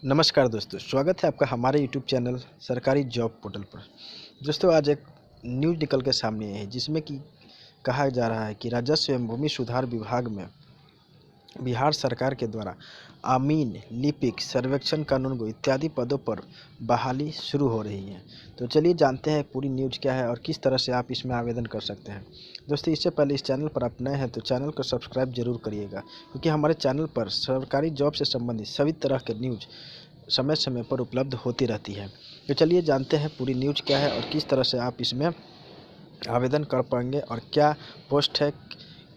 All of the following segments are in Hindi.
नमस्कार दोस्तों, स्वागत है आपका हमारे यूट्यूब चैनल सरकारी जॉब पोर्टल पर। दोस्तों, आज एक न्यूज़ निकल के सामने आई है जिसमें कि कहा जा रहा है कि राजस्व एवं भूमि सुधार विभाग में बिहार सरकार के द्वारा अमीन, लिपिक, सर्वेक्षण कानूनगो इत्यादि पदों पर बहाली शुरू हो रही है। तो चलिए जानते हैं पूरी न्यूज़ क्या है और किस तरह से आप इसमें आवेदन कर सकते हैं। दोस्तों, इससे पहले इस चैनल पर आप नए हैं तो चैनल को सब्सक्राइब जरूर करिएगा, क्योंकि हमारे चैनल पर सरकारी जॉब से संबंधित सभी तरह के न्यूज़ समय समय पर उपलब्ध होती रहती है। तो चलिए जानते हैं पूरी न्यूज़ क्या है और किस तरह से आप इसमें आवेदन कर पाएंगे और क्या पोस्ट है,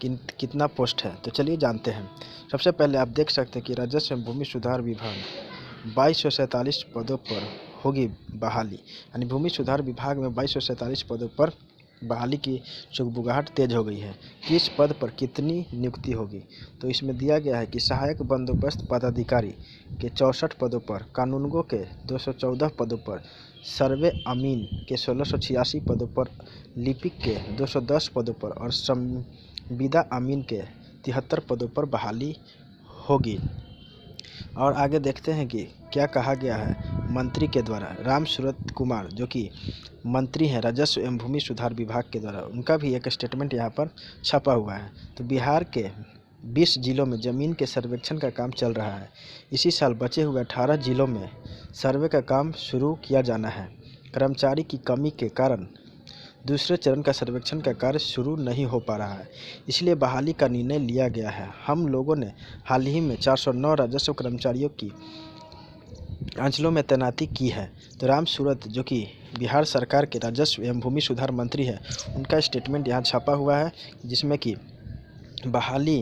कितना पोस्ट है। तो चलिए जानते हैं। सबसे पहले आप देख सकते हैं कि राजस्व एवं भूमि सुधार विभाग 2247 पदों पर होगी बहाली। यानी भूमि सुधार विभाग में 2247 पदों पर बहाली की सुगबुगाहट तेज हो गई है। किस पद पर कितनी नियुक्ति होगी, तो इसमें दिया गया है कि सहायक बंदोबस्त पदाधिकारी के 64 पदों पर, कानूनगो के 214 पदों पर, सर्वे अमीन के 1686 पदों पर, लिपिक के 210 पदों पर और संविदा अमीन के 73 पदों पर बहाली होगी। और आगे देखते हैं कि क्या कहा गया है मंत्री के द्वारा। राम सूरत कुमार, जो कि मंत्री हैं राजस्व एवं भूमि सुधार विभाग के द्वारा, उनका भी एक स्टेटमेंट यहाँ पर छपा हुआ है। तो बिहार के 20 जिलों में ज़मीन के सर्वेक्षण का काम चल रहा है। इसी साल बचे हुए 18 जिलों में सर्वे का काम शुरू किया जाना है। कर्मचारी की कमी के कारण दूसरे चरण का सर्वेक्षण का कार्य शुरू नहीं हो पा रहा है, इसलिए बहाली का निर्णय लिया गया है। हम लोगों ने हाल ही में 409 राजस्व कर्मचारियों की अंचलों में तैनाती की है। तो राम सूरत, जो कि बिहार सरकार के राजस्व एवं भूमि सुधार मंत्री है, उनका स्टेटमेंट यहाँ छपा हुआ है जिसमें कि बहाली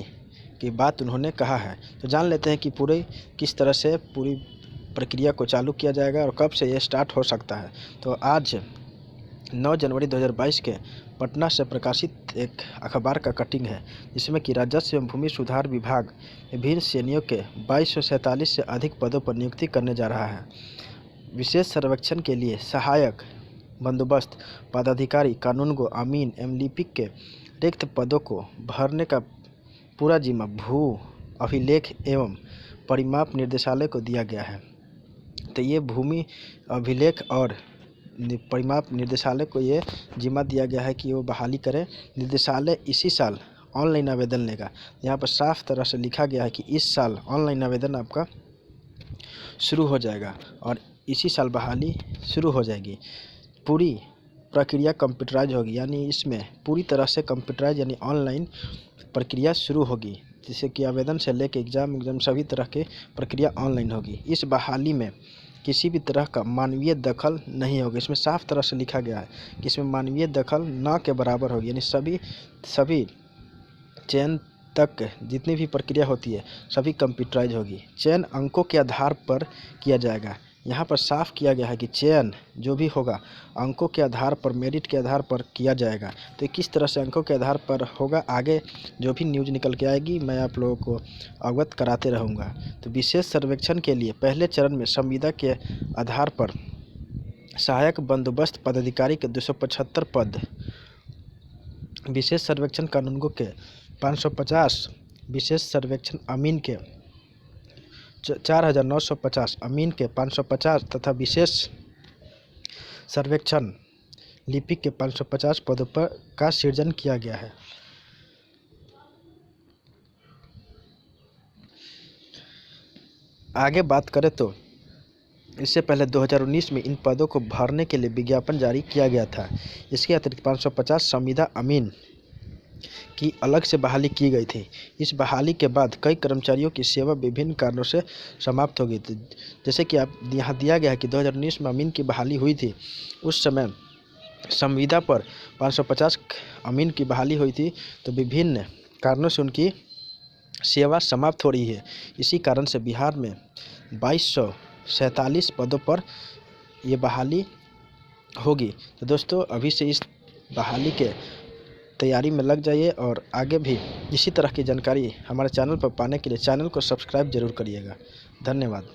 की बात उन्होंने कहा है। तो जान लेते हैं कि पूरे किस तरह से पूरी प्रक्रिया को चालू किया जाएगा और कब से ये स्टार्ट हो सकता है। तो आज 9 जनवरी 2022 के पटना से प्रकाशित एक अखबार का कटिंग है, जिसमें कि राजस्व एवं भूमि सुधार विभाग विभिन्न श्रेणियों के 2247 से अधिक पदों पर नियुक्ति करने जा रहा है। विशेष सर्वेक्षण के लिए सहायक बंदोबस्त पदाधिकारी, कानूनगो, अमीन एवं लिपिक के रिक्त पदों को भरने का पूरा जिम्मा भू अभिलेख एवं परिमाप निर्देशालय को दिया गया है। तो ये भूमि अभिलेख और परिमाप निर्देशालय को ये जिम्मा दिया गया है कि वो बहाली करें। निर्देशालय इसी साल ऑनलाइन आवेदन लेगा। यहाँ पर साफ तरह से लिखा गया है कि इस साल ऑनलाइन आवेदन आपका शुरू हो जाएगा और इसी साल बहाली शुरू हो जाएगी। पूरी प्रक्रिया कंप्यूटराइज होगी, यानी इसमें पूरी तरह से कंप्यूटराइज यानी ऑनलाइन प्रक्रिया शुरू होगी, जिससे कि आवेदन से लेकर एग्ज़ाम सभी तरह की प्रक्रिया ऑनलाइन होगी। इस बहाली में किसी भी तरह का मानवीय दखल नहीं होगा। इसमें साफ तरह से लिखा गया है कि इसमें मानवीय दखल न के बराबर होगी, यानी सभी चयन तक जितनी भी प्रक्रिया होती है सभी कंप्यूटराइज होगी। चयन अंकों के आधार पर किया जाएगा। यहाँ पर साफ किया गया है कि चयन जो भी होगा अंकों के आधार पर, मेरिट के आधार पर किया जाएगा। तो किस तरह से अंकों के आधार पर होगा, आगे जो भी न्यूज़ निकल के आएगी मैं आप लोगों को अवगत कराते रहूँगा। तो विशेष सर्वेक्षण के लिए पहले चरण में संविदा के आधार पर सहायक बंदोबस्त पदाधिकारी के 275 पद, विशेष सर्वेक्षण कानूनगो के 550, विशेष सर्वेक्षण अमीन के 4950, अमीन के 550 तथा विशेष सर्वेक्षण लिपिक के 550 पदों पर का सृजन किया गया है। आगे बात करें तो इससे पहले 2019 में इन पदों को भरने के लिए विज्ञापन जारी किया गया था। इसके अतिरिक्त 550 संविदा अमीन की अलग से बहाली की गई थी। इस बहाली के बाद कई कर्मचारियों की सेवा विभिन्न कारणों से समाप्त हो गई थी। जैसे कि आप यहाँ दिया गया है कि 2019 में अमीन की बहाली हुई थी, उस समय संविदा पर 550 अमीन की बहाली हुई थी, तो विभिन्न कारणों से उनकी सेवा समाप्त हो रही है। इसी कारण से बिहार में 2247 पदों पर ये बहाली होगी। तो दोस्तों, अभी से इस बहाली के तैयारी में लग जाइए और आगे भी इसी तरह की जानकारी हमारे चैनल पर पाने के लिए चैनल को सब्सक्राइब जरूर करिएगा। धन्यवाद।